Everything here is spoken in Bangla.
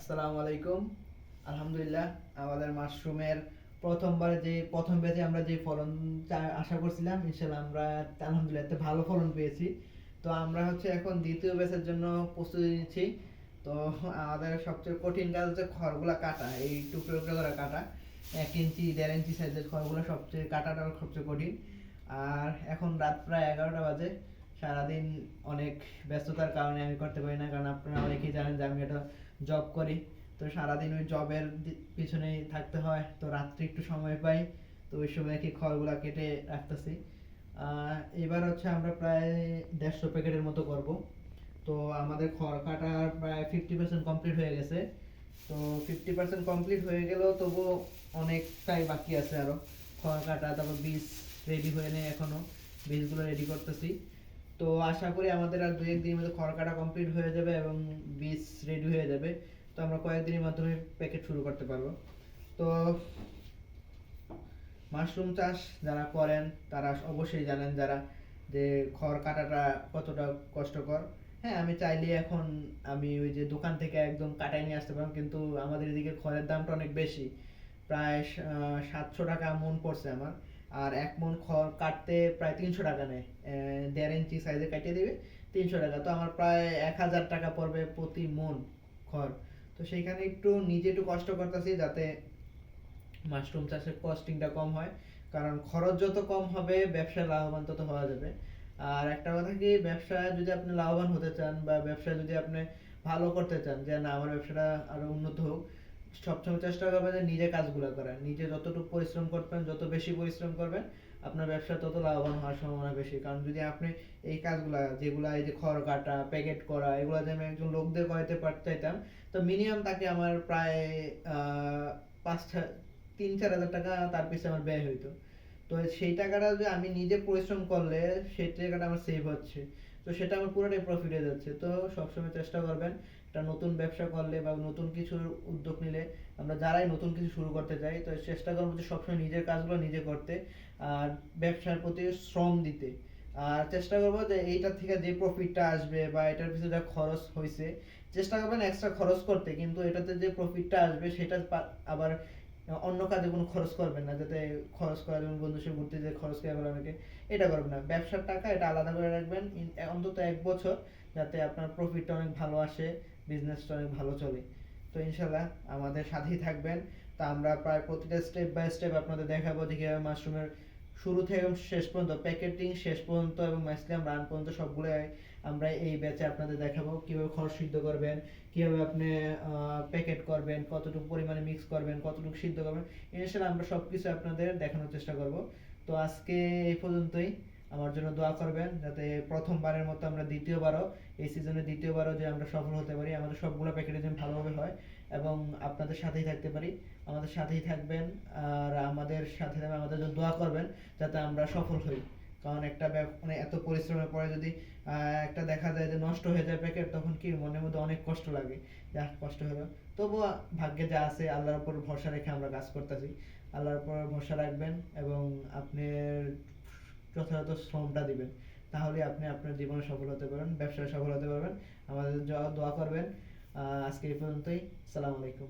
আসসালামু আলাইকুম। আলহামদুলিল্লাহ, আমাদের মাশরুমের প্রথম ব্যাচে আমরা যে ফলন আশা করছিলাম, ইনশাল্লাহ আমরা আলহামদুলিল্লাহ এতে ভালো ফলন পেয়েছি। তো আমরা হচ্ছে এখন দ্বিতীয় ব্যাচের জন্য প্রস্তুতি নিচ্ছি। তো আমাদের সবচেয়ে কঠিন কাজ হচ্ছে খড়গুলা কাটা, এই টুকরো টুকরো করে কাটা। 1 ইঞ্চি 1.5 ইঞ্চি সাইজের খড়গুলো সবচেয়ে কাটাটা সবচেয়ে কঠিন। আর এখন রাত প্রায় 11টা বাজে। সারাদিন অনেক ব্যস্ততার কারণে আমি করতে পারি না, কারণ আপনারা অনেকেই জানেন যে আমি একটা জব করি। তো সারাদিন ওই জবের পিছনেই থাকতে হয়, তো রাত্রে একটু সময় পাই, তো ওই সময় কি খড়গুলা কেটে রাখতেছি। এবার হচ্ছে আমরা প্রায় 150 প্যাকেটের মতো করব। তো আমাদের খড় কাটা প্রায় 50% কমপ্লিট হয়ে গেছে। তো 50% কমপ্লিট হয়ে গেলেও তবু অনেকটাই বাকি আছে আরো খড় কাটা। তারপর বীজ রেডি হয়ে নেই এখনো, বীজগুলো রেডি করতেছি। তো আশা করি আমাদের আর 2-1 দিনের মধ্যে খড় কাটা কমপ্লিট হয়ে যাবে এবং বীজ রেডি হয়ে যাবে। তো আমরা কয়েকদিনের মাধ্যমে প্যাকেট শুরু করতে পারবো। তো মাশরুম চাষ যারা করেন তারা অবশ্যই জানেন, যারা যে খড় কাটাটা কতটা কষ্টকর। হ্যাঁ, আমি চাইলে এখন আমি ওই যে দোকান থেকে একদম কাটাই নিয়ে আসতে পারবো, কিন্তু আমাদের এদিকে খড়ের দামটা অনেক বেশি। প্রায় 700 টাকা মন পড়ছে আমার। আর 1 মন খড় কাটতে প্রায় 300 টাকা নেয়। 1.5 ইঞ্চি সাইজে কাটিয়ে দিবে 300 টাকা। তো আমার প্রায় 1000 টাকা পড়বে প্রতি মন খড়। তো সেইখানে একটু নিজে একটু কষ্ট করতেছি যাতে মাশরুম চাষের কস্টিংটা কম হয়, কারণ খরচ যত কম হবে ব্যবসায় লাভবান তত হওয়া যাবে। আর একটা কথা কি, ব্যবসায় যদি আপনি লাভবান হতে চান বা ব্যবসায় যদি আপনি ভালো করতে চান, যে না আমার ব্যবসাটা আরো উন্নত হোক, সবসময় চেষ্টা করবেন যে নিজে কাজগুলো করার। নিজে যতটুকু পরিশ্রম করবেন, যত বেশি পরিশ্রম করবেন, আপনার ব্যবসা তত লাভবান হওয়ার সম্ভাবনা বেশি। কারণ যদি আপনি এই কাজগুলা যেগুলা এই যে খড় কাটা, প্যাকেট করা, এগুলা যদি আমি একজন লোক দিয়ে করাইতে চাইতাম, তো মিনিমাম তাকে আমার প্রায় পাঁচ 3-4 হাজার টাকা তার পিছনে আমার ব্যয় হইতো। তো সেই টাকাটা যদি আমি নিজে পরিশ্রম করলে সেই টাকাটা আমার সেভ হচ্ছে, তো সেটা আমার পুরোটাই প্রফিটে যাচ্ছে। তো সবসময় চেষ্টা করবেন একটা নতুন ব্যবসা করলে বা নতুন কিছুর উদ্যোগ নিলে, আমরা যারাই নতুন কিছু শুরু করতে চাই, তো চেষ্টা করবো যে সবসময় নিজের কাজগুলো নিজে করতে আর ব্যবসার প্রতি শ্রম দিতে। আর চেষ্টা করবো যে এইটার থেকে যে প্রফিটটা আসবে বা এটার পিছনে যা খরচ হয়েছে, চেষ্টা করবেন এক্সট্রা খরচ করতে, কিন্তু এটাতে যে প্রফিটটা আসবে সেটা আবার অন্য কাজে কোনো খরচ করবেন না। যাতে খরচ করা, যেমন বন্ধুর সাথে ঘুরতে যেয়ে খরচ করে অনেকে, এটা করবেন না। ব্যবসার টাকা এটা আলাদা করে রাখবেন অন্তত 1 বছর, যাতে আপনার প্রফিটটা অনেক ভালো আসে, বিজনেসটা অনেক ভালো চলে। তো ইনশাল্লাহ আমাদের সাথেই থাকবেন। তা আমরা প্রায় প্রতিটা স্টেপ বাই স্টেপ আপনাদের দেখাবো যে কিভাবে মাশরুমের শুরু থেকে শেষ পর্যন্ত, প্যাকেটিং শেষ পর্যন্ত এবং ম্যাক্সিমাম রান পর্যন্ত সবগুলো আমরা এই ব্যাচে আপনাদের দেখাবো। কিভাবে খড় সিদ্ধ করবেন, কিভাবে আপনি প্যাকেট করবেন, কতটুকু পরিমাণে মিক্স করবেন, কতটুকু সিদ্ধ করবেন, ইনশাআল্লাহ আমরা সবকিছু আপনাদের দেখানোর চেষ্টা করব। তো আজকে এই পর্যন্তই। আমার জন্য দোয়া করবেন যাতে প্রথমবারের মতো আমরা দ্বিতীয়বারও, এই সিজনে দ্বিতীয়বারও যে আমরা সফল হতে পারি, আমাদের সবগুলো প্যাকেটে যেন ভালোভাবে হয় এবং আপনাদের সাথেই থাকতে পারি। আমাদের সাথেই থাকবেন আর আমাদের সাথে আমাদের জন্য দোয়া করবেন যাতে আমরা সফল হই। কারণ একটা মানে এত পরিশ্রমের পরে যদি একটা দেখা যায় যে নষ্ট হয়ে যায় প্যাকেট, তখন কি মনের মধ্যে অনেক কষ্ট লাগে, যা কষ্ট হলো। তবুও ভাগ্যে যা আছে, আল্লাহর উপর ভরসা রেখে আমরা কাজ করতেছি। আল্লাহর উপর ভরসা রাখবেন এবং আপনার যথাযথ শ্রমটা দিবেন, তাহলে আপনি আপনার জীবনে সফল হতে পারবেন, ব্যবসায় সফল হতে পারবেন। আমাদের দোয়া করবেন। আজকে এই পর্যন্তই। আসসালামু আলাইকুম।